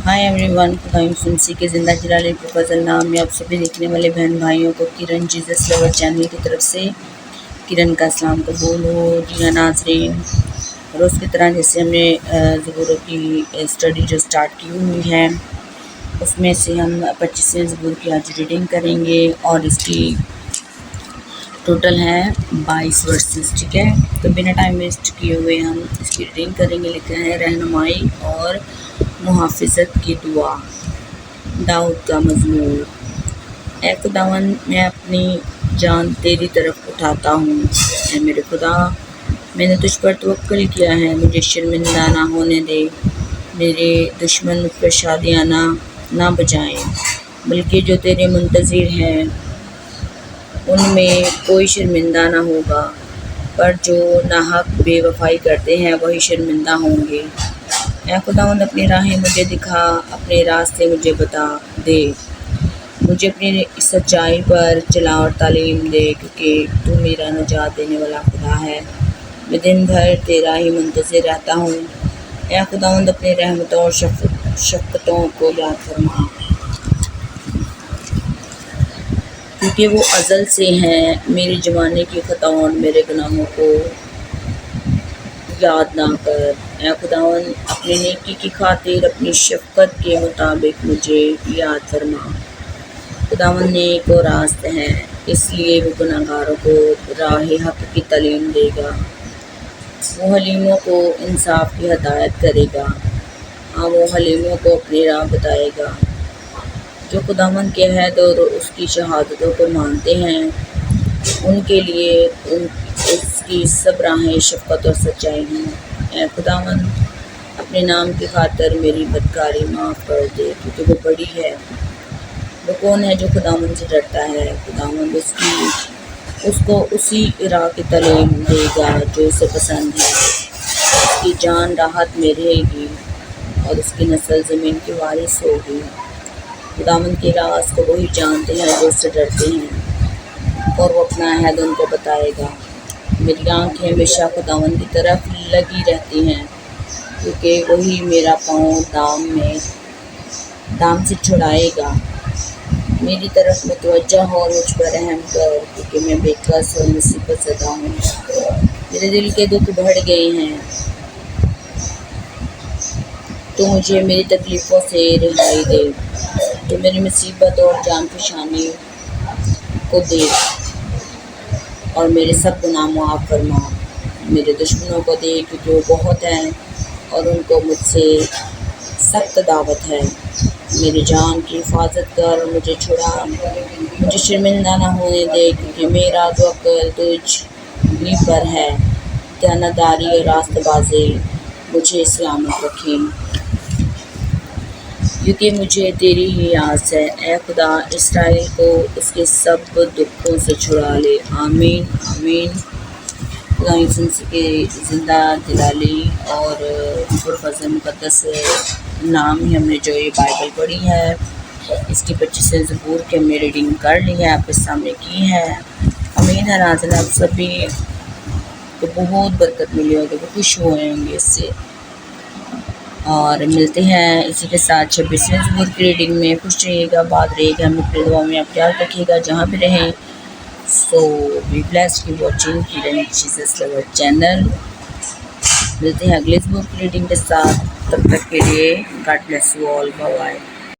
Hi everyone, खुदा सुनसी के ज़िंदा जलाल के फजल नाम में आप सभी देखने वाले बहन भाइयों को किरण जीसस लवर चैनल की तरफ से किरण का सलाम कबूल हो। जी हाँ नाज़रीन, रोज़ की तरह जैसे हमने ज़बूर की स्टडी जो स्टार्ट की हुई है उसमें से हम 25वें ज़बूर की आज रीडिंग करेंगे और इसकी टोटल है 22 वर्सेस। ठीक है, तो बिना टाइम वेस्ट किए हुए हम इसकी रीडिंग करेंगे। लिखा है रहनुमाई और मुहाफ़िज़त की दुआ। दाऊद का मज़मूर। ऐ खुदावन, मैं अपनी जान तेरी तरफ उठाता हूँ। ऐ मेरे खुदा, मैंने तुझ पर तवक्कुल किया है, मुझे शर्मिंदा ना होने दे। मेरे दुश्मन मुझ पर शादियाना ना बजाएं, बल्कि जो तेरे मुंतज़िर हैं उनमें कोई शर्मिंदा ना होगा, पर जो नाहक बेवफाई करते हैं वही शर्मिंदा होंगे। ऐ खुदावंद, अपनी राहें मुझे दिखा, अपने रास्ते मुझे बता दे, मुझे अपनी सच्चाई पर चला और तालीम दे, क्योंकि तू मेरा नजात देने वाला खुदा है। मैं दिन भर तेरा ही मुंतज़िर रहता हूँ। ऐ खुदावंद, अपनी रहमतों और शफ़क़तों को याद फरमा, क्योंकि वो अज़ल से हैं। मेरी जवानी की ख़ताओं और मेरे गुनाहों को याद ना कर। ऐ खुदावन, अपनी नेकी की खातिर अपनी शफ़क़त के मुताबिक मुझे याद फरमा। खुदावन नेक और रास्त है, इसलिए वो गुनाहगारों को राह हक़ की तालीम देगा। वो हलीमों को इंसाफ की हदायत करेगा। हाँ, वो हलीमों को अपनी राह बताएगा। जो खुदावन के अहद और उसकी शहादतों को मानते हैं उनके लिए उसकी सब राहें शफ़क़त और सच्चाई हैं। ऐ खुदावन, अपने नाम की खातिर मेरी बदकारी माफ़ कर दे, क्योंकि वो बड़ी है। वो कौन है जो खुदावन से डरता है? खुदावन उसको उसी राह की तालीम देगा जो उसे पसंद है। उसकी जान राहत में रहेगी और उसकी नस्ल ज़मीन की वारिस होगी। खुदावन के राज को वही जानते हैं जो उससे डरते हैं, और वो अपना अहद उनको बताएगा। मेरी आँखें हमेशा खुदावन की तरफ लगी रहती हैं, क्योंकि वही मेरा पाँव दाम से छुड़ाएगा। मेरी तरफ मुतवज्जा हो और मुझ पर रहम कर, क्योंकि मैं बेकस और मुसीबत ज़दा हूँ। मेरे दिल के दुख बढ़ गए हैं, तो मुझे मेरी तकलीफ़ों से रिहाई दे। तो मेरी मुसीबत और जान पेशानी को देख और मेरे सब गुनाह माफ़ फरमा। मेरे दुश्मनों को देख, क्योंकि वो बहुत हैं और उनको मुझसे सख्त दावत है। मेरी जान की हिफाजत कर और मुझे छुड़ा, मुझे शर्मिंदा ना होने दे, क्योंकि मेरा तवक्कुल तुझ ही पर है। दयानतदारी और रास्तबाज़ी मुझे सलामत रखें, क्योंकि मुझे तेरी ही आस है। ऐ खुदा, इसराइल को उसके सब दुखों से छुड़ा ले। आमीन आमीन। खुदा सुनसी के ज़िंदा जलाली और पुरफ़ज़ल मुक़द्दस नाम ही हमने जो ये बाइबल पढ़ी है, इसकी 25 ज़बूर की हमने रीडिंग कर ली है, आपके सामने की है। उम्मीद है नाज़रीन आप सभी को बहुत बरकत मिली होगी, वो खुश हुए होंगे इससे। और मिलते हैं इसी के साथ 26वें ज़बूर की रीडिंग में। खुश रहिएगा, बात रहेगा, हमें अपनी दुआ में आप ख्याल रखिएगा जहाँ भी रहें। So be blessed, keep watching Kiran Jesus lover channel. मिलते हैं अगले ज़बूर की रीडिंग के साथ, तब तक के लिए God bless you all, bye bye.